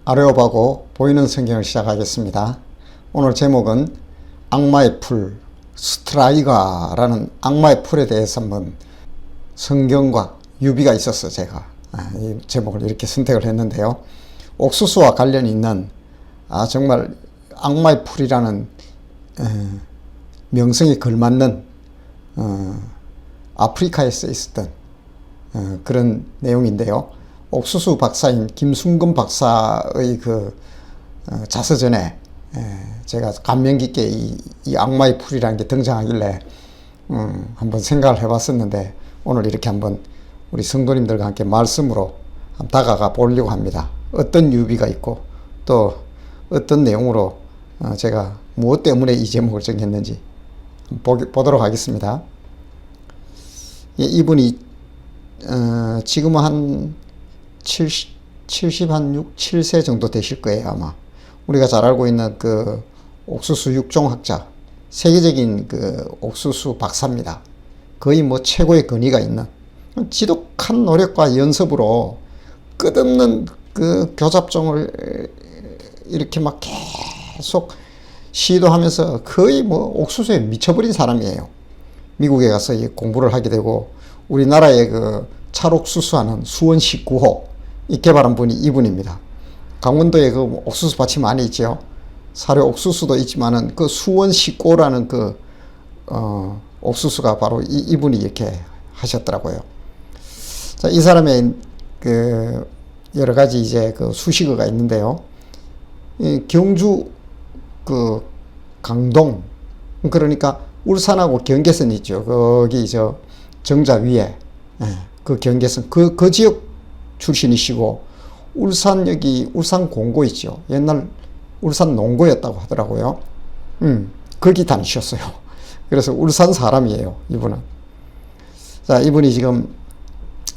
아레오바고 보이는 성경을 시작하겠습니다. 오늘 제목은 악마의 풀, 스트라이가라는 악마의 풀에 대해서 한번 성경과 유비가 있어서 제가 이 제목을 이렇게 선택을 했는데요. 옥수수와 관련이 있는 정말 악마의 풀이라는 명성이 걸맞는 아프리카에서 있었던 그런 내용인데요. 옥수수 박사인 김순금 박사의 그 자서전에 제가 감명 깊게 이 악마의 풀이라는 게 등장하길래 한번 생각을 해봤었는데 오늘 이렇게 한번 우리 성도님들과 함께 말씀으로 한번 다가가 보려고 합니다. 어떤 유비가 있고 또 어떤 내용으로 제가 무엇 때문에 이 제목을 정했는지 보도록 하겠습니다. 이분이 지금은 한 7세 정도 되실 거예요, 아마. 우리가 잘 알고 있는 그 옥수수 육종학자, 세계적인 그 옥수수 박사입니다. 거의 뭐 최고의 권위가 있는 지독한 노력과 연습으로 끝없는 그 교잡종을 이렇게 막 계속 시도하면서 거의 뭐 옥수수에 미쳐버린 사람이에요. 미국에 가서 공부를 하게 되고 우리나라의 그 찰옥수수하는 수원 19호 이 개발한 분이 이분입니다. 강원도에 그 옥수수 밭이 많이 있죠. 사료 옥수수도 있지만은 그 수원 19호라는 그 옥수수가 바로 이분이 이렇게 하셨더라고요. 자, 이 사람의 그 여러 가지 이제 그 수식어가 있는데요. 이 경주 그 강동, 그러니까 울산하고 경계선 있죠. 거기 저 정자 위에 그 경계선 그 지역 출신이시고 울산 여기 울산 공고 있죠. 옛날 울산 농고였다고 하더라고요. 거기 다니셨어요. 그래서 울산 사람이에요, 이분은. 자, 이분이 지금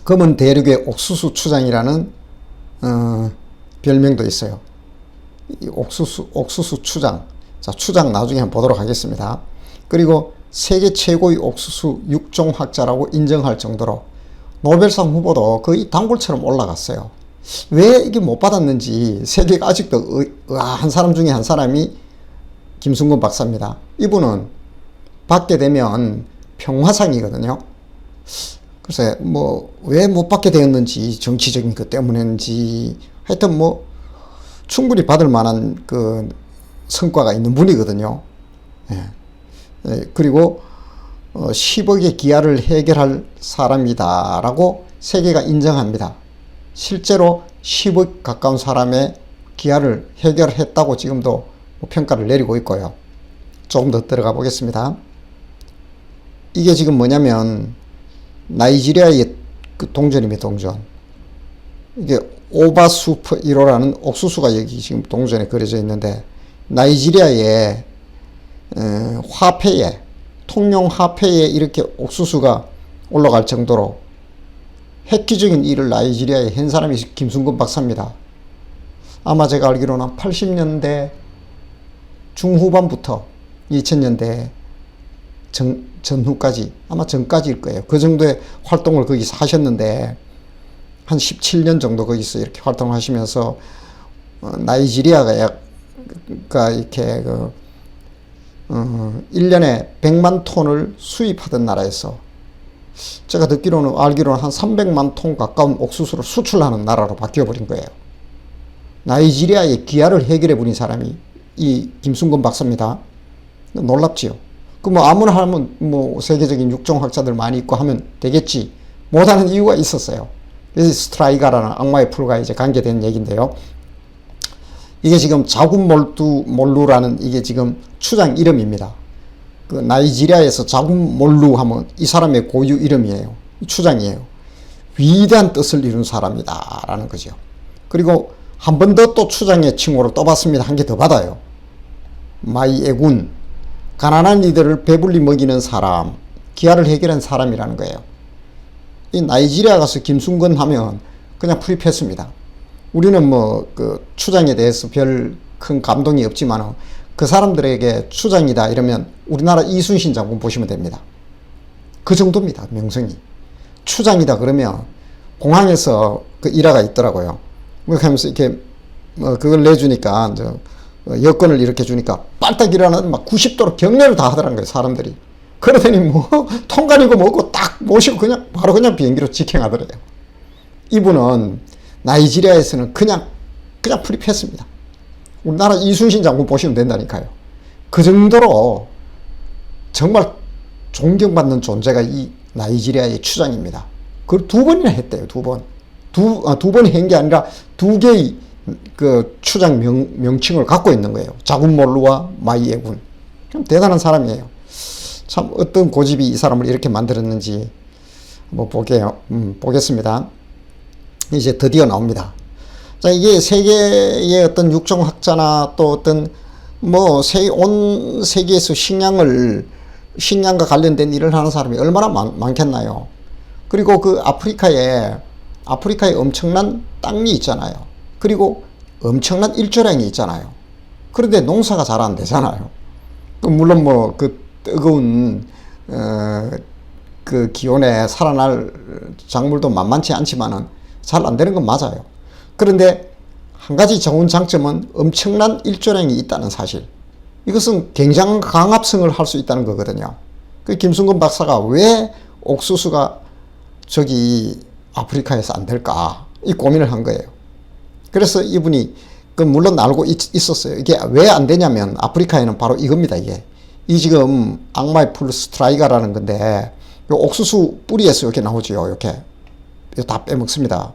검은 대륙의 옥수수 추장이라는 별명도 있어요. 이 옥수수 추장. 자, 추장 나중에 한번 보도록 하겠습니다. 그리고 세계 최고의 옥수수 육종학자라고 인정할 정도로 노벨상 후보도 거의 단골처럼 올라갔어요. 왜 이게 못 받았는지 세계가 아직도 한 사람 중에 한 사람이 김순금 박사입니다. 이분은 받게 되면 평화상이거든요. 글쎄 뭐 왜 못 받게 되었는지 정치적인 것 때문인지 하여튼 뭐 충분히 받을 만한 그 성과가 있는 분이거든요. 그리고 10억의 기아를 해결할 사람이다라고 세계가 인정합니다. 실제로 10억 가까운 사람의 기아를 해결했다고 지금도 평가를 내리고 있고요. 조금 더 들어가 보겠습니다. 이게 지금 뭐냐면 나이지리아의 그 동전입니다. 동전. 이게 오바수프 1호라는 옥수수가 여기 지금 동전에 그려져 있는데 나이지리아의 화폐에 통용 화폐에 이렇게 옥수수가 올라갈 정도로 획기적인 일을 나이지리아에 한 사람이 김순금 박사입니다. 아마 제가 알기로는 80년대 중후반부터 2000년대 전후까지 아마 전까지일 거예요. 그 정도의 활동을 거기서 하셨는데 한 17년 정도 거기서 이렇게 활동하시면서 나이지리아가 이렇게 1년에 100만 톤을 수입하던 나라에서 제가 알기로는 한 300만 톤 가까운 옥수수를 수출하는 나라로 바뀌어버린 거예요. 나이지리아의 기아를 해결해버린 사람이 이 김순금 박사입니다. 놀랍지요. 그 뭐 아무나 하면 뭐 세계적인 육종학자들 많이 있고 하면 되겠지. 못하는 이유가 있었어요. 그래서 스트라이가라는 악마의 풀과 이제 관계된 얘기인데요. 이게 지금 자군몰루라는 이게 지금 추장 이름입니다. 그 나이지리아에서 자군몰루 하면 이 사람의 고유 이름이에요. 추장이에요. 위대한 뜻을 이룬 사람이다 라는 거죠. 그리고 한 번 더 또 추장의 칭호를 또 받습니다. 한 개 더 받아요. 마이에군, 가난한 이들을 배불리 먹이는 사람, 기아를 해결한 사람이라는 거예요. 이 나이지리아 가서 김순금 하면 그냥 풀입했습니다. 우리는 뭐 그 추장에 대해서 별 큰 감동이 없지만 그 사람들에게 추장이다 이러면 우리나라 이순신 장군 보시면 됩니다. 그 정도입니다. 명성이. 추장이다 그러면 공항에서 그 일화가 있더라고요. 그렇게 하면서 이렇게 그걸 내주니까, 여권을 이렇게 주니까 빨딱 일어나서 막 90도로 경례를 다 하더란 거예요, 사람들이. 그러더니 뭐, 통관이고 뭐고 딱 모시고 그냥, 바로 그냥 비행기로 직행하더래요. 이분은 나이지리아에서는 그냥 풀입했습니다. 우리나라 이순신 장군 보시면 된다니까요. 그 정도로 정말 존경받는 존재가 이 나이지리아의 추장입니다. 그걸 2번이나 했대요, 2번. 두 번이 한 게 아니라 2개의 그 추장 명칭을 갖고 있는 거예요. 자군몰루와 마이애군. 대단한 사람이에요. 참 어떤 고집이 이 사람을 이렇게 만들었는지 한번 보겠습니다. 이제 드디어 나옵니다. 자, 이게 세계의 어떤 육종학자나 또 어떤 온 세계에서 식량과 관련된 일을 하는 사람이 얼마나 많겠나요? 그리고 그 아프리카에 엄청난 땅이 있잖아요. 그리고 엄청난 일조량이 있잖아요. 그런데 농사가 잘 안 되잖아요. 물론 그 뜨거운 그 기온에 살아날 작물도 만만치 않지만은 잘 안 되는 건 맞아요. 그런데 한 가지 좋은 장점은 엄청난 일조량이 있다는 사실. 이것은 굉장한 강압성을 할 수 있다는 거거든요. 그 김순근 박사가 왜 옥수수가 저기 아프리카에서 안 될까? 이 고민을 한 거예요. 그래서 이분이 물론 알고 있었어요. 이게 왜 안 되냐면 아프리카에는 바로 이겁니다. 이 지금 악마의 풀 스트라이가라는 건데 요 옥수수 뿌리에서 이렇게 나오죠. 이렇게 다 빼먹습니다.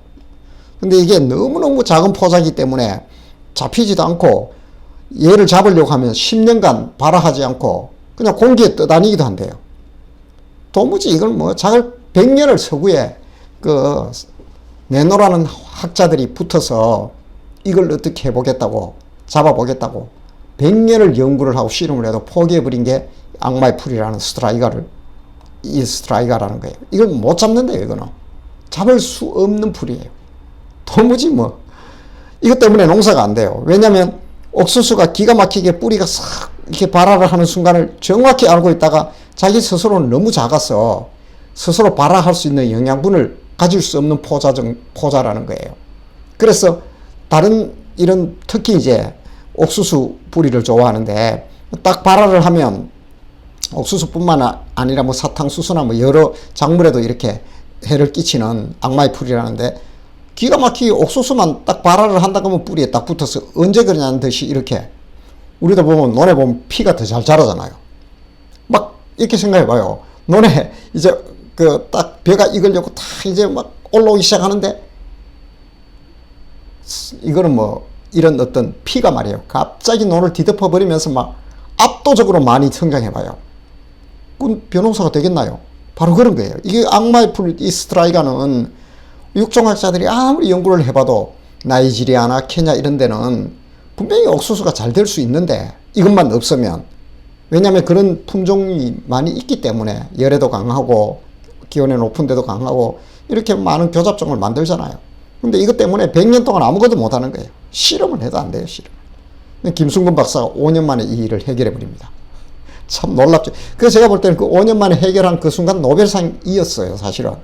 근데 이게 너무너무 작은 포자기 때문에 잡히지도 않고 얘를 잡으려고 하면 10년간 발화하지 않고 그냥 공기에 떠다니기도 한대요. 도무지 이걸 작을 100년을 서구에 내노라는 학자들이 붙어서 이걸 어떻게 해보겠다고 잡아보겠다고 100년을 연구를 하고 실험을 해도 포기해버린 게 악마의 풀이라는 스트라이가라는 거예요. 이걸 못 잡는데요. 이거는 잡을 수 없는 풀이에요. 도무지 이것 때문에 농사가 안 돼요. 왜냐하면 옥수수가 기가 막히게 뿌리가 싹 이렇게 발화를 하는 순간을 정확히 알고 있다가 자기 스스로는 너무 작아서 스스로 발화할 수 있는 영양분을 가질 수 없는 포자라는 거예요. 그래서 다른 이런 특히 이제 옥수수 뿌리를 좋아하는데 딱 발화를 하면 옥수수뿐만 아니라 사탕수수나 여러 작물에도 이렇게 해를 끼치는 악마의 풀이라는데 기가 막히게 옥수수만 딱 발화를 한다 그러면 뿌리에 딱 붙어서 언제 그러냐는 듯이 이렇게 우리도 보면 논에 보면 피가 더 잘 자라잖아요. 막 이렇게 생각해 봐요. 논에 이제 딱 벼가 익으려고 다 이제 막 올라오기 시작하는데 이거는 이런 어떤 피가 말이에요. 갑자기 논을 뒤덮어 버리면서 막 압도적으로 많이 성장해 봐요. 그건 벼농사가 되겠나요? 바로 그런 거예요. 이게 악마의 풀 이 스트라이가는 육종학자들이 아무리 연구를 해봐도 나이지리아나 케냐 이런 데는 분명히 옥수수가 잘 될 수 있는데 이것만 없으면 왜냐하면 그런 품종이 많이 있기 때문에 열에도 강하고 기온에 높은 데도 강하고 이렇게 많은 교잡종을 만들잖아요. 근데 이것 때문에 100년 동안 아무것도 못하는 거예요. 실험을 해도 안 돼요. 실험. 김순근 박사가 5년 만에 이 일을 해결해 버립니다. 참 놀랍죠. 그래서 제가 볼 때는 그 5년 만에 해결한 그 순간 노벨상이었어요. 사실은.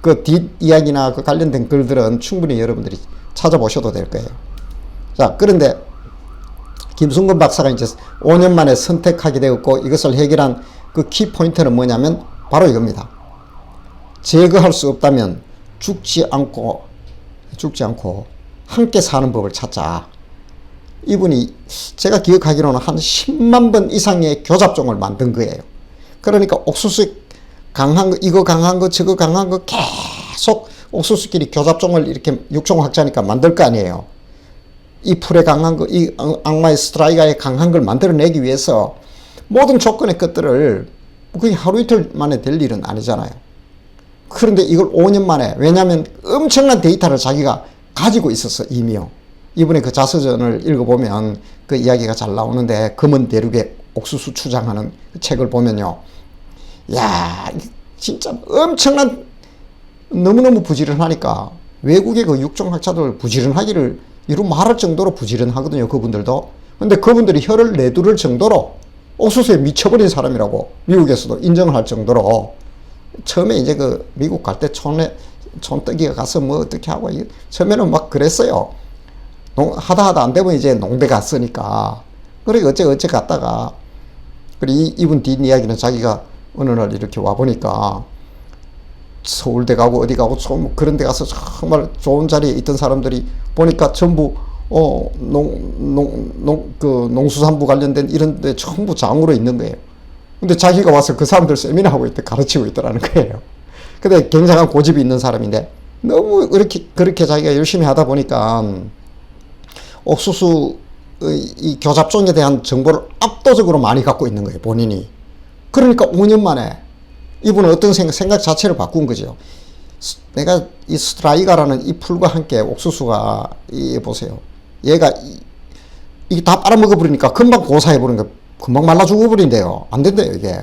그 뒷이야기나 그 관련된 글들은 충분히 여러분들이 찾아보셔도 될 거예요. 자, 그런데 김순근 박사가 이제 5년 만에 선택하게 되었고 이것을 해결한 그 키포인트는 뭐냐면 바로 이겁니다. 제거할 수 없다면 죽지 않고 함께 사는 법을 찾자. 이분이 제가 기억하기로는 한 10만 번 이상의 교잡종을 만든 거예요. 그러니까 옥수수 강한 거, 이거 강한 거, 저거 강한 거 계속 옥수수끼리 교잡종을 이렇게 육종학자니까 만들 거 아니에요. 이 풀에 강한 거, 이 악마의 스트라이가의 강한 걸 만들어내기 위해서 모든 조건의 것들을 그게 하루 이틀 만에 될 일은 아니잖아요. 그런데 이걸 5년 만에, 왜냐하면 엄청난 데이터를 자기가 가지고 있었어, 이미요. 이번에 그 자서전을 읽어보면 그 이야기가 잘 나오는데, 검은 대륙의 옥수수 추장하는 그 책을 보면요. 야, 진짜 엄청난, 너무너무 부지런하니까 외국의 그 육종학자들 부지런하기를 이루 말할 정도로 부지런하거든요, 그분들도. 근데 그분들이 혀를 내두를 정도로 옥수수에 미쳐버린 사람이라고 미국에서도 인정을 할 정도로, 처음에 이제 그 미국 갈 때 촌뜨기가 가서 뭐 어떻게 하고 처음에는 막 그랬어요. 하다 안 되면 이제 농대 갔으니까. 그래, 어째 갔다가, 그래, 이분 뒷이야기는 자기가 어느 날 이렇게 와보니까 서울대 가고 어디 가고 좀 그런 데 가서 정말 좋은 자리에 있던 사람들이 보니까 전부 농수산부 관련된 이런 데 전부 장으로 있는 거예요. 근데 자기가 와서 그 사람들 세미나 하고 가르치고 있더라는 거예요. 근데 굉장한 고집이 있는 사람인데 너무 그렇게 자기가 열심히 하다 보니까 옥수수 이 교잡종에 대한 정보를 압도적으로 많이 갖고 있는 거예요, 본인이. 그러니까 5년 만에 이분은 어떤 생각 자체를 바꾼 거죠. 내가 이 스트라이가라는 이 풀과 함께 옥수수가, 보세요. 얘가 이게 다 빨아먹어버리니까 금방 고사해버리는 거, 금방 말라 죽어버린대요. 안 된대요, 이게.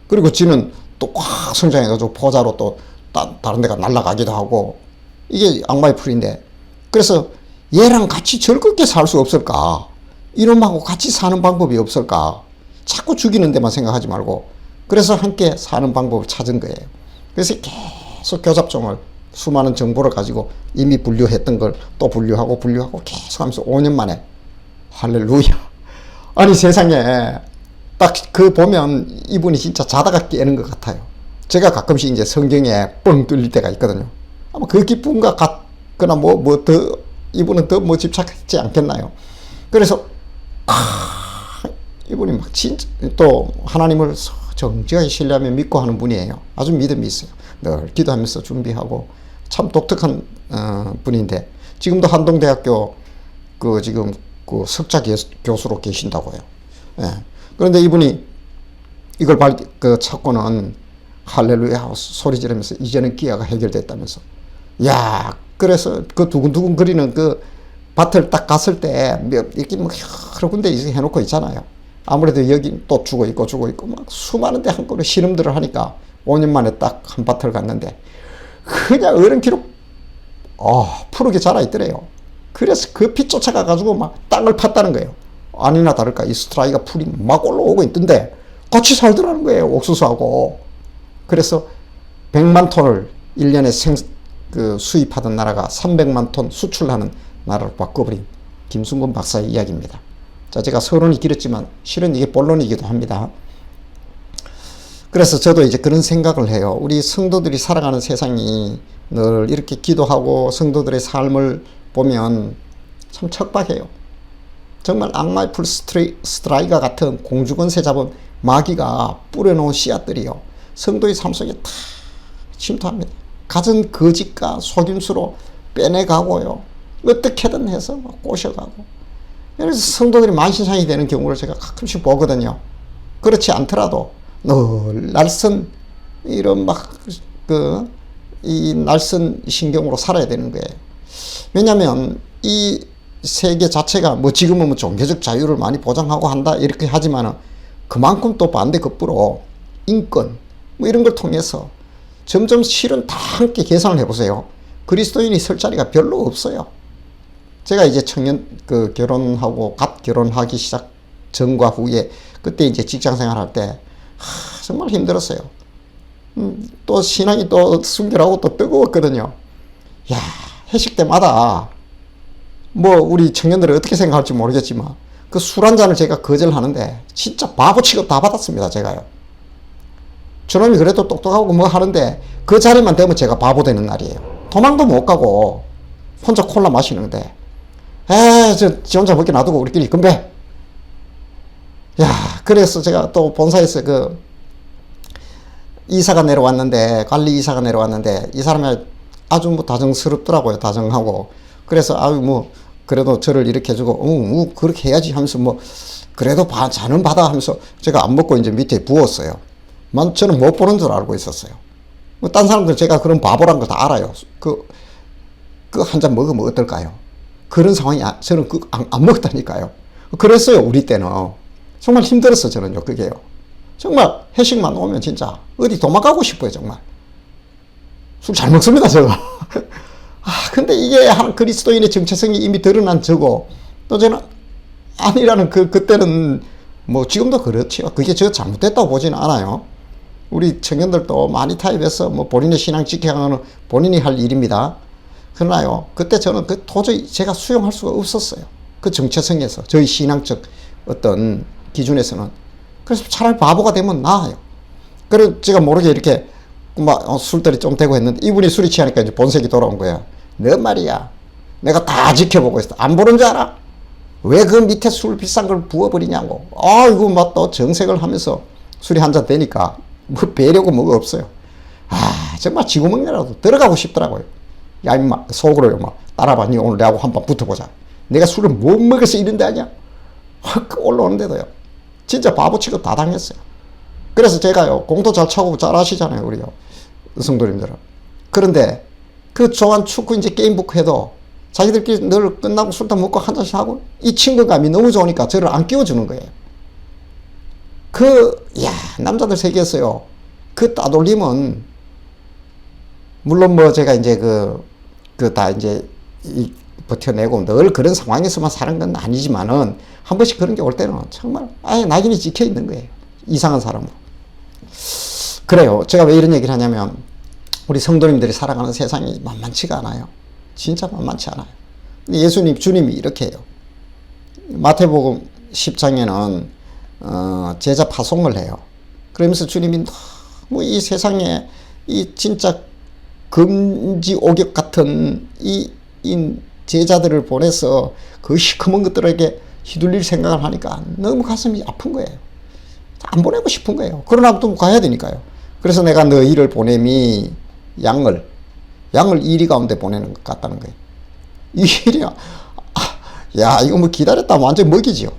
그리고 지는 또 확 성장해가지고 포자로 또 다른 데가 날아가기도 하고, 이게 악마의 풀인데. 그래서 얘랑 같이 즐겁게 살 수 없을까? 이놈하고 같이 사는 방법이 없을까? 자꾸 죽이는 데만 생각하지 말고. 그래서 함께 사는 방법을 찾은 거예요. 그래서 계속 교잡종을 수많은 정보를 가지고 이미 분류했던 걸 또 분류하고 계속 하면서 5년 만에, 할렐루야. 아니 세상에, 딱 그 보면 이분이 진짜 자다가 깨는 것 같아요. 제가 가끔씩 이제 성경에 뻥 뚫릴 때가 있거든요. 아마 그 기쁨과 같거나 이분은 더 집착하지 않겠나요? 그래서 이분이 막 진짜 또 하나님을 정직하게 신뢰하며 믿고 하는 분이에요. 아주 믿음이 있어요. 늘 기도하면서 준비하고 참 독특한 분인데, 지금도 한동대학교 지금 석자 교수로 계신다고요. 예. 그런데 이분이 이걸 찾고는 할렐루야 하고 소리 지르면서 이제는 기아가 해결됐다면서. 야, 그래서 그 두근두근 거리는 그 밭을 딱 갔을 때 이렇게 뭐 여러 군데 해놓고 있잖아요. 아무래도 여기 또 죽어 있고 막 수많은 데 한꺼번에 실험들을 하니까 5년 만에 딱 한 밭을 갔는데 그냥 어른키로 푸르게 자라 있더래요. 그래서 그 피 쫓아가 가지고 막 땅을 팠다는 거예요. 아니나 다를까 이 스트라이가 풀이 막 올라오고 있던데 같이 살더라는 거예요, 옥수수하고. 그래서 100만 톤을 1년에 수입하던 나라가 300만 톤 수출하는 나라로 바꿔버린 김순건 박사의 이야기입니다. 자, 제가 서론이 길었지만 실은 이게 본론이기도 합니다. 그래서 저도 이제 그런 생각을 해요. 우리 성도들이 살아가는 세상이 늘 이렇게 기도하고 성도들의 삶을 보면 참 척박해요. 정말 악마의 풀 스트라이가 같은 공주권세 잡은 마귀가 뿌려놓은 씨앗들이요, 성도의 삶 속에 다 침투합니다. 갖은 거짓과 속임수로 빼내가고요, 어떻게든 해서 막 꼬셔가고. 그래서 성도들이 만신창이 되는 경우를 제가 가끔씩 보거든요. 그렇지 않더라도 늘 날선 이런 이 날선 신경으로 살아야 되는 거예요. 왜냐하면 이 세계 자체가 지금은 종교적 자유를 많이 보장하고 한다 이렇게 하지만은 그만큼 또 반대급부로 인권 이런 걸 통해서 점점 실은 다 함께 계산을 해보세요. 그리스도인이 설 자리가 별로 없어요. 제가 이제 결혼하고 결혼하기 시작 전과 후에 그때 이제 직장 생활할 때 정말 힘들었어요. 또 신앙이 또 순결하고 또 뜨거웠거든요. 야, 회식 때마다 우리 청년들이 어떻게 생각할지 모르겠지만 그 술 한 잔을 제가 거절하는데 진짜 바보 취급 다 받았습니다, 제가요. 저놈이 그래도 똑똑하고 하는데 그 자리만 되면 제가 바보 되는 날이에요. 도망도 못 가고 혼자 콜라 마시는데 지 혼자 먹게 놔두고 우리끼리 건배. 야, 그래서 제가 또 본사에서 이사가 내려왔는데, 관리 이사가 내려왔는데, 이 사람이 아주 다정스럽더라고요, 다정하고. 그래서, 그래도 저를 이렇게 해주고, 그렇게 해야지 하면서 그래도 자는 받아 하면서 제가 안 먹고 이제 밑에 부었어요. 저는 못 보는 줄 알고 있었어요. 딴 사람들 제가 그런 바보란 거 다 알아요. 한 잔 먹으면 어떨까요? 그런 상황이, 저는 안 먹다니까요. 그랬어요, 우리 때는. 정말 힘들었어, 저는요, 그게요. 정말 회식만 오면 진짜 어디 도망가고 싶어요, 정말. 술 잘 먹습니다, 제가. 근데 이게 한 그리스도인의 정체성이 이미 드러난 저고, 또 저는 아니라는 그때는 지금도 그렇지요. 그게 저 잘못됐다고 보지는 않아요. 우리 청년들도 많이 타입해서 본인의 신앙 지켜가는 본인이 할 일입니다. 그러나요, 그때 저는 그 도저히 제가 수용할 수가 없었어요. 그 정체성에서, 저희 신앙적 어떤 기준에서는. 그래서 차라리 바보가 되면 나아요. 그래서 제가 모르게 이렇게 막 술들이 좀 되고 했는데, 이분이 술이 취하니까 이제 본색이 돌아온 거야. 너 말이야, 내가 다 지켜보고 있어. 안 보는 줄 알아? 왜 그 밑에 술 비싼 걸 부어버리냐고. 아이고, 막 또 정색을 하면서 술이 한 잔 되니까 뭐 배려고 뭐가 없어요. 아, 정말 지구멍이라도 들어가고 싶더라고요. 야, 임마, 속으로요, 막. 따라봐. 니 오늘 내하고 한번 붙어보자. 내가 술을 못 먹어서 이런 데 아니야? 확 올라오는데도요. 진짜 바보 취급 다 당했어요. 그래서 제가요, 공도 잘 차고 잘 아시잖아요, 우리요. 성도님들은. 그런데 그 좋아하는 축구 이제 게임북 해도 자기들끼리 늘 끝나고 술도 먹고 한 잔씩 하고, 이 친근감이 너무 좋으니까 저를 안 끼워주는 거예요. 남자들 세계에서요, 그 따돌림은, 물론 뭐 제가 이제 다 이제 버텨내고 늘 그런 상황에서만 사는 건 아니지만은, 한 번씩 그런 게 올 때는 정말 아예 낙인이 찍혀 있는 거예요. 이상한 사람으로. 그래요. 제가 왜 이런 얘기를 하냐면, 우리 성도님들이 살아가는 세상이 만만치가 않아요. 진짜 만만치 않아요. 주님이 이렇게 해요. 마태복음 10장에는 제자 파송을 해요. 그러면서 주님이 너무 이 세상에 이 진짜 금지 옥역 같은 이 제자들을 보내서 그 시커먼 것들에게 휘둘릴 생각을 하니까 너무 가슴이 아픈 거예요. 안 보내고 싶은 거예요. 그러나 또 가야 되니까요. 그래서 내가 너희를 보냄이 양을 이리 가운데 보내는 것 같다는 거예요. 이리야. 야, 이거 뭐 기다렸다 완전 먹이지요.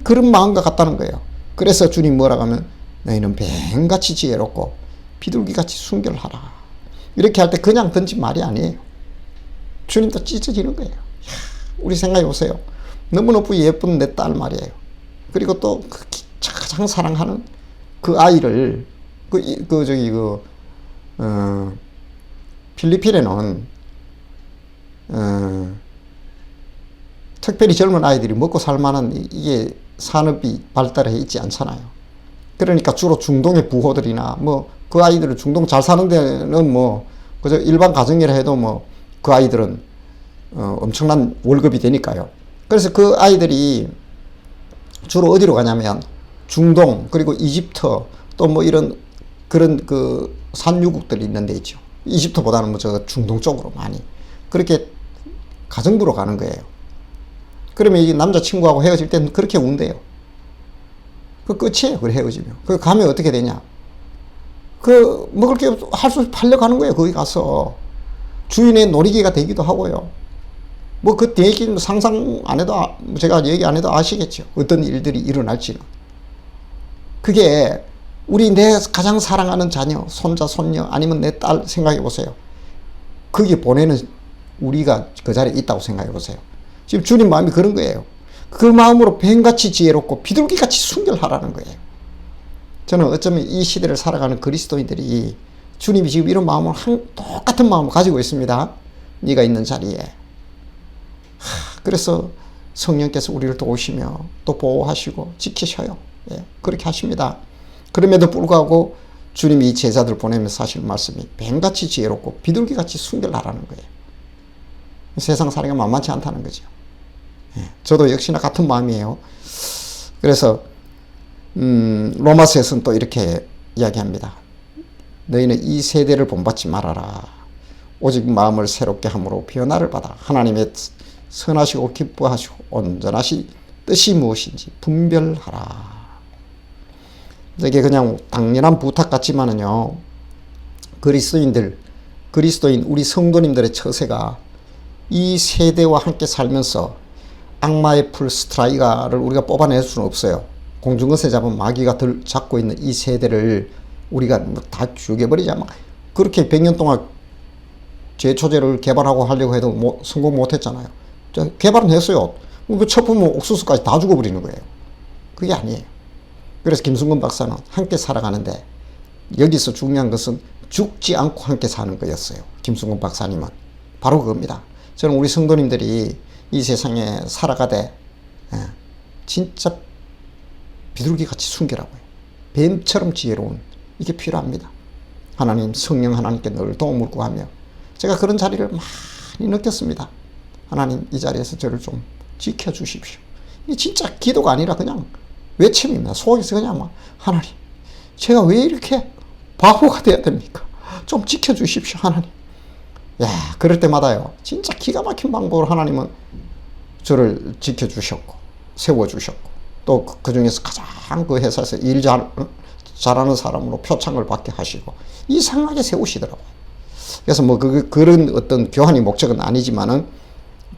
그런 마음과 같다는 거예요. 그래서 주님 뭐라고 하면, 너희는 뱀같이 지혜롭고 비둘기같이 순결하라. 이렇게 할 때 그냥 던진 말이 아니에요. 주님도 찢어지는 거예요. 우리 생각해 보세요. 너무너무 예쁜 내 딸 말이에요. 그리고 또 가장 사랑하는 그 아이를, 필리핀에는 특별히 젊은 아이들이 먹고 살만한 이게 산업이 발달해 있지 않잖아요. 그러니까 주로 중동의 부호들이나 뭐 그 아이들은 중동 잘 사는 데는 뭐 그저 일반 가정이라 해도 뭐 그 아이들은 엄청난 월급이 되니까요. 그래서 그 아이들이 주로 어디로 가냐면 중동, 그리고 이집트, 또 뭐 이런 그런 그 산유국들이 있는 데 있죠. 이집트보다는 뭐 저 중동 쪽으로 많이 그렇게 가정부로 가는 거예요. 그러면 이 남자친구하고 헤어질 때는 그렇게 운대요. 그 끝이에요. 그 헤어지면. 그 가면 어떻게 되냐. 먹을 게 할 수 팔려가는 거예요. 거기 가서. 주인의 놀이기가 되기도 하고요. 뭐 그 얘기는 상상 안 해도, 제가 얘기 안 해도 아시겠죠. 어떤 일들이 일어날지는. 그게 내 가장 사랑하는 자녀, 손자, 손녀, 아니면 내 딸 생각해 보세요. 거기 보내는 우리가 그 자리에 있다고 생각해 보세요. 지금 주님 마음이 그런 거예요. 그 마음으로 뱀같이 지혜롭고 비둘기같이 순결하라는 거예요. 저는 어쩌면 이 시대를 살아가는 그리스도인들이 주님이 지금 이런 마음을 똑같은 마음을 가지고 있습니다. 네가 있는 자리에. 그래서 성령께서 우리를 도우시며 또 보호하시고 지키셔요. 예, 그렇게 하십니다. 그럼에도 불구하고 주님이 이 제자들 보내면서 하시는 말씀이 뱀같이 지혜롭고 비둘기같이 순결하라는 거예요. 세상 살이가 만만치 않다는 거죠. 예, 저도 역시나 같은 마음이에요. 그래서 로마서에서는 또 이렇게 이야기합니다. 너희는 이 세대를 본받지 말아라. 오직 마음을 새롭게 함으로 변화를 받아 하나님의 선하시고 기뻐하시고 온전하신 뜻이 무엇인지 분별하라. 이게 그냥 당연한 부탁 같지만은요, 그리스도인 우리 성도님들의 처세가 이 세대와 함께 살면서 악마의 풀 스트라이가를 우리가 뽑아낼 수는 없어요. 공중것에 잡은 마귀가 잡고 있는 이 세대를 우리가 다 죽여버리자. 그렇게 100년 동안 제초제를 개발하고 하려고 해도 성공 못했잖아요. 개발은 했어요. 그 첩으면 옥수수까지 다 죽어버리는 거예요. 그게 아니에요. 그래서 김승근 박사는 함께 살아가는데 여기서 중요한 것은 죽지 않고 함께 사는 거였어요. 김승근 박사님은 바로 그겁니다. 저는 우리 성도님들이 이 세상에 살아가되 진짜 비둘기같이 순결하고요, 뱀처럼 지혜로운, 이게 필요합니다. 하나님, 성령 하나님께 늘 도움을 구하며 제가 그런 자리를 많이 느꼈습니다. 하나님, 이 자리에서 저를 좀 지켜주십시오. 이 진짜 기도가 아니라 그냥 외침입니다. 속에서 그냥 막, 하나님, 제가 왜 이렇게 바보가 돼야 됩니까? 좀 지켜주십시오, 하나님. 야, 그럴 때마다요, 진짜 기가 막힌 방법으로 하나님은 저를 지켜주셨고, 세워주셨고, 또 그 중에서 가장 그 회사에서 잘하는 사람으로 표창을 받게 하시고, 이상하게 세우시더라고요. 그래서 뭐 그런 어떤 교환의 목적은 아니지만은,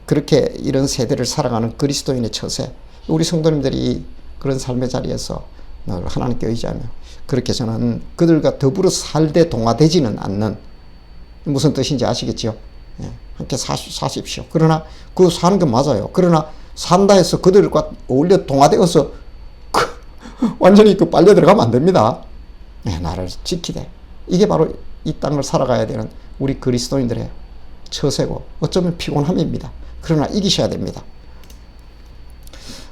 그렇게 이런 세대를 살아가는 그리스도인의 처세, 우리 성도님들이 그런 삶의 자리에서 늘 하나님께 의지하며, 그렇게 저는 그들과 더불어 살되 동화되지는 않는, 무슨 뜻인지 아시겠죠? 예, 함께 사십시오. 그러나 그 사는 건 맞아요. 그러나 산다 해서 그들과 어울려 동화되어서 완전히 빨려 들어가면 안 됩니다. 예, 나를 지키되. 이게 바로 이 땅을 살아가야 되는 우리 그리스도인들의 처세고, 어쩌면 피곤함입니다. 그러나 이기셔야 됩니다.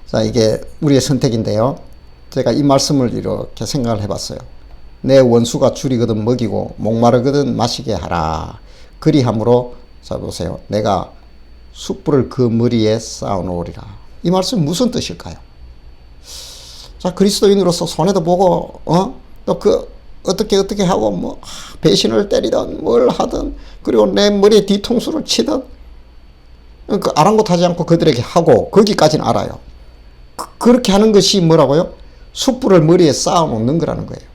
자, 이게 우리의 선택인데요. 제가 이 말씀을 이렇게 생각을 해봤어요. 내 원수가 줄이거든 먹이고 목마르거든 마시게 하라. 그리함으로, 자 보세요, 내가 숯불을 그 머리에 쌓아놓으리라. 이 말씀 무슨 뜻일까요? 자, 그리스도인으로서 손해도 보고 또 어떻게 하고 뭐 배신을 때리든 뭘 하든, 그리고 내 머리에 뒤통수를 치든, 그 아랑곳하지 않고 그들에게 하고, 거기까지는 알아요. 그렇게 하는 것이 뭐라고요? 숯불을 머리에 쌓아놓는 거라는 거예요.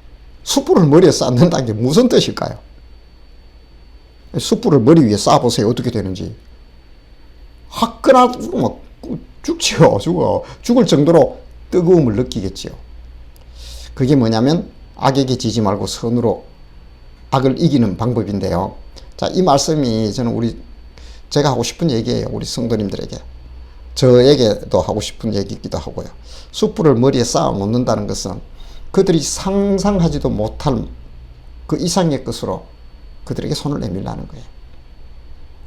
숯불을 머리에 쌓는다는 게 무슨 뜻일까요? 숯불을 머리 위에 쌓아보세요. 어떻게 되는지. 화끈하고 막 죽지요. 죽을 정도로 뜨거움을 느끼겠지요. 그게 뭐냐면, 악에게 지지 말고 선으로 악을 이기는 방법인데요. 자, 이 말씀이 저는 제가 하고 싶은 얘기예요. 우리 성도님들에게. 저에게도 하고 싶은 얘기이기도 하고요. 숯불을 머리에 쌓아 놓는다는 것은 그들이 상상하지도 못할 그 이상의 것으로 그들에게 손을 내밀라는 거예요.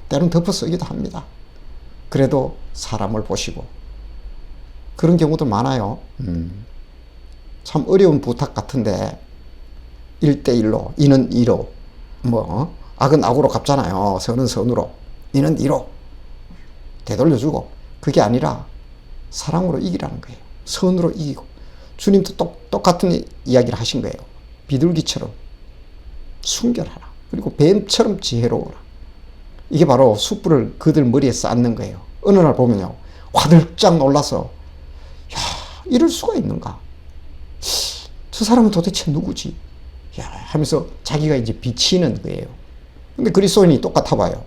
때로는 덮어 쓰기도 합니다. 그래도 사람을 보시고. 그런 경우도 많아요. 참 어려운 부탁 같은데 1대1로, 이는 이로, 악은 악으로 갚잖아요. 선은 선으로, 이는 이로 되돌려주고. 그게 아니라 사랑으로 이기라는 거예요. 선으로 이기고. 주님도 똑같은 이야기를 하신 거예요. 비둘기처럼 순결하라. 그리고 뱀처럼 지혜로워라. 이게 바로 숯불을 그들 머리에 쌓는 거예요. 어느 날 보면요, 화들짝 놀라서, 야, 이럴 수가 있는가? 저 사람은 도대체 누구지? 야, 하면서 자기가 이제 비치는 거예요. 근데 그리스도인이 똑같아 봐요.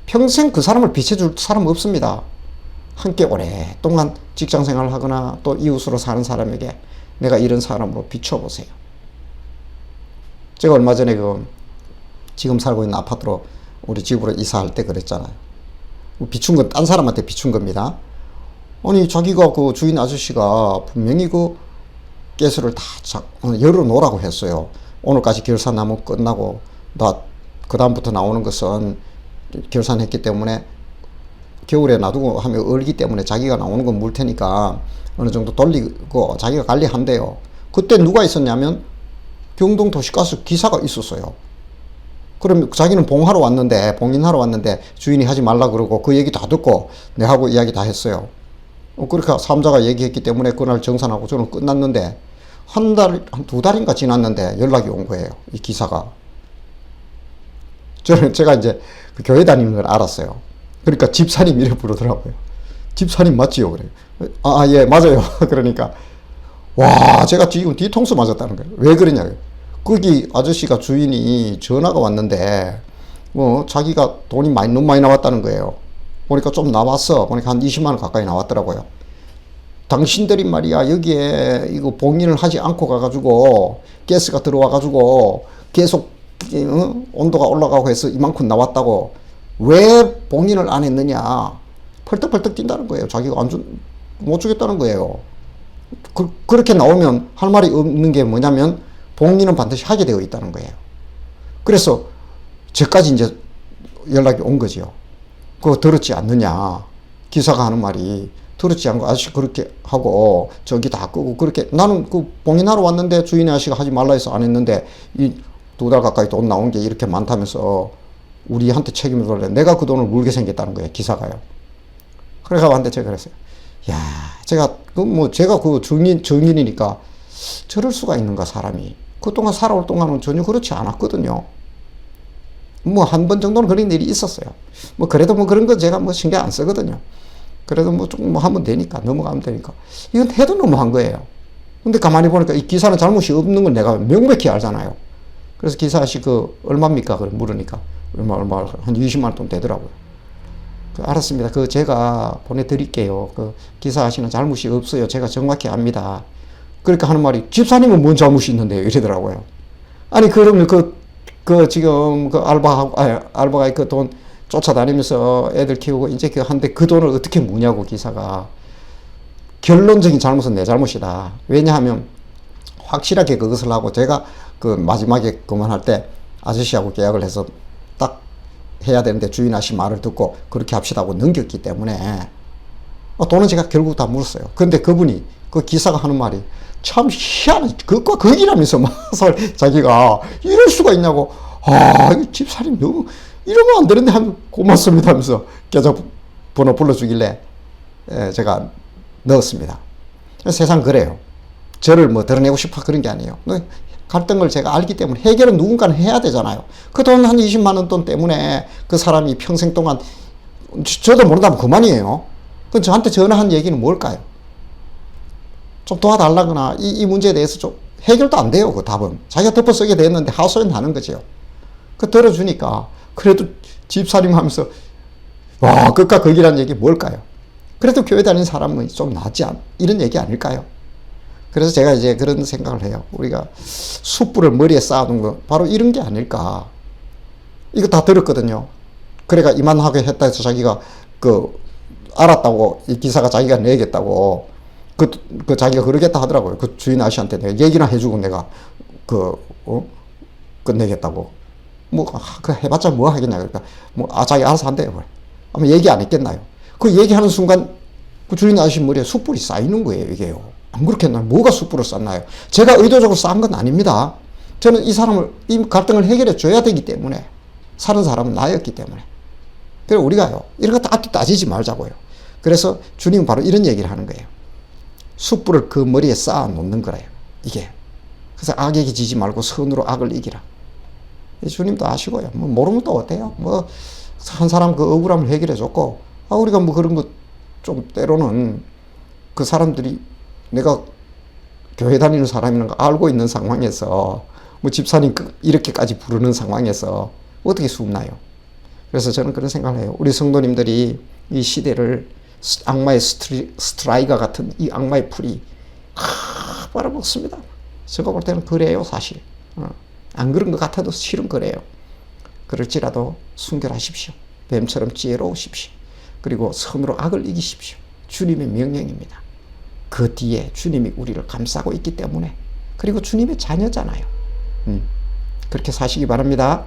평생 그 사람을 비춰줄 사람 없습니다. 함께 오랫동안 직장 생활을 하거나 또 이웃으로 사는 사람에게 내가 이런 사람으로 비춰보세요. 제가 얼마 전에 지금 살고 있는 아파트로 우리 집으로 이사할 때 그랬잖아요. 비춘 건 딴 사람한테 비춘 겁니다. 아니, 자기가 그 주인 아저씨가 분명히 그 가스를 다 열어놓으라고 했어요. 오늘까지 결산하면 끝나고, 그 다음부터 나오는 것은 결산했기 때문에 겨울에 놔두고 하면 얼기 때문에 자기가 나오는 건 물 테니까 어느 정도 돌리고 자기가 관리한대요. 그때 누가 있었냐면 경동 도시가스 기사가 있었어요. 그럼 자기는 봉인하러 왔는데 주인이 하지 말라 그러고 그 얘기 다 듣고 내하고 이야기 다 했어요. 그러니까 사업자가 얘기했기 때문에 그날 정산하고 저는 끝났는데, 한 2달인가 지났는데 연락이 온 거예요. 이 기사가. 제가 이제 그 교회 다니는 걸 알았어요. 그러니까 집사님 이래 부르더라고요. 집사님 맞지요? 그래요. 예, 맞아요. 그러니까, 와, 제가 지금 뒤통수 맞았다는 거예요. 왜 그러냐고요. 거기 아저씨가 주인이 전화가 왔는데, 자기가 돈이 너무 많이 나왔다는 거예요. 보니까 좀 나왔어. 보니까 한 20만 원 가까이 나왔더라고요. 당신들이 말이야, 여기에 이거 봉인을 하지 않고 가가지고, 가스가 들어와가지고, 계속, 온도가 올라가고 해서 이만큼 나왔다고, 왜 봉인을 안 했느냐. 펄떡펄떡 뛴다는 거예요. 자기가 못 주겠다는 거예요. 그렇게 나오면 할 말이 없는 게 뭐냐면, 봉인은 반드시 하게 되어 있다는 거예요. 그래서, 저까지 이제 연락이 온 거죠. 그거 들었지 않느냐. 기사가 하는 말이 들었지 않고 아저씨 그렇게 하고 전기 다 끄고 그렇게, 나는 그 봉인하러 왔는데 주인의 아저씨가 하지 말라 해서 안 했는데 이 2달 가까이 돈 나온 게 이렇게 많다면서 우리한테 책임을 돌래. 내가 그 돈을 물게 생겼다는 거예요, 기사가요. 그래가 한테 제가 그랬어요. 야, 제가 그 증인이니까 저럴 수가 있는가, 사람이. 그동안 살아올 동안은 전혀 그렇지 않았거든요. 뭐 한 번 정도는 그런 일이 있었어요. 뭐 그래도 뭐 그런 건 제가 뭐 신경 안 쓰거든요. 그래도 뭐 조금 뭐 하면 되니까, 넘어가면 되니까. 이건 해도 너무한 거예요. 근데 가만히 보니까 이 기사는 잘못이 없는 걸 내가 명백히 알잖아요. 그래서 기사 아저씨 얼마입니까? 그래 물으니까 얼마 한 20만 원 돈 되더라고요. 알았습니다. 제가 보내드릴게요. 기사 아저씨는 잘못이 없어요. 제가 정확히 압니다. 그러니까 하는 말이, 집사님은 뭔 잘못이 있는데요? 이러더라고요. 아니, 그러면 지금 알바가 그 돈 쫓아다니면서 애들 키우고 이제 한데 그 돈을 어떻게 무냐고, 기사가. 결론적인 잘못은 내 잘못이다. 왜냐하면 확실하게 그것을 하고 제가 마지막에 그만할 때 아저씨하고 계약을 해서 딱 해야 되는데 주인 아저씨 말을 듣고 그렇게 합시다 하고 넘겼기 때문에 돈은 제가 결국 다 물었어요. 근데 그분이, 그 기사가 하는 말이 참 희한해. 그것과 거기라면서 막 자기가 이럴 수가 있냐고. 이 집사님 너무 이러면 안 되는데 하면 고맙습니다 하면서 계좌 번호 불러주길래 제가 넣었습니다. 세상 그래요. 저를 뭐 드러내고 싶어 그런 게 아니에요. 갈등을 제가 알기 때문에 해결은 누군가는 해야 되잖아요. 그 돈 한 20만 원 돈 때문에 그 사람이 평생 동안 저도 모른다면 그만이에요. 그 저한테 전화한 얘기는 뭘까요? 좀 도와달라거나 이 문제에 대해서 좀 해결도 안 돼요. 그 답은 자기가 덮어 쓰게 됐는데 하소연 하는 거죠. 들어주니까 그래도 집살림 하면서 와, 끝과 극이라는 얘기 뭘까요? 그래도 교회 다니는 사람은 좀 낫지 이런 얘기 아닐까요? 그래서 제가 이제 그런 생각을 해요. 우리가 숯불을 머리에 쌓아둔 거 바로 이런 게 아닐까. 이거 다 들었거든요. 그래가 이만하게 했다 해서 자기가 알았다고, 이 기사가 자기가 내겠다고 자기가 그러겠다 하더라고요. 그 주인 아저씨한테 내가 얘기나 해주고 내가 끝내겠다고. 해봤자 뭐 하겠냐. 그러니까 자기 알아서 한대요. 아마 얘기 안 했겠나요? 그 얘기하는 순간 그 주인 아저씨 머리에 숯불이 쌓이는 거예요, 이게요. 안 그렇겠나요? 뭐가 숯불을 쌓나요? 제가 의도적으로 쌓은 건 아닙니다. 저는 이 갈등을 해결해 줘야 되기 때문에, 사는 사람은 나였기 때문에. 그래서 우리가요, 이런 거 따지지 말자고요. 그래서 주님은 바로 이런 얘기를 하는 거예요. 숯불을 그 머리에 쌓아 놓는 거래요, 이게. 그래서 악에게 지지 말고 선으로 악을 이기라. 주님도 아시고요. 모르면 또 어때요? 한 사람 그 억울함을 해결해 줬고, 우리가 그런 거 좀 때로는 그 사람들이 내가 교회 다니는 사람이라는 거 알고 있는 상황에서 집사님 이렇게까지 부르는 상황에서 어떻게 숨나요? 그래서 저는 그런 생각을 해요. 우리 성도님들이 이 시대를 악마의 스트라이가 같은 이 악마의 풀이 빨아먹습니다. 제가 볼 때는 그래요, 사실. 안 그런 것 같아도 실은 그래요. 그럴지라도 순결하십시오. 뱀처럼 지혜로우십시오. 그리고 선으로 악을 이기십시오. 주님의 명령입니다. 그 뒤에 주님이 우리를 감싸고 있기 때문에, 그리고 주님의 자녀잖아요. 그렇게 사시기 바랍니다.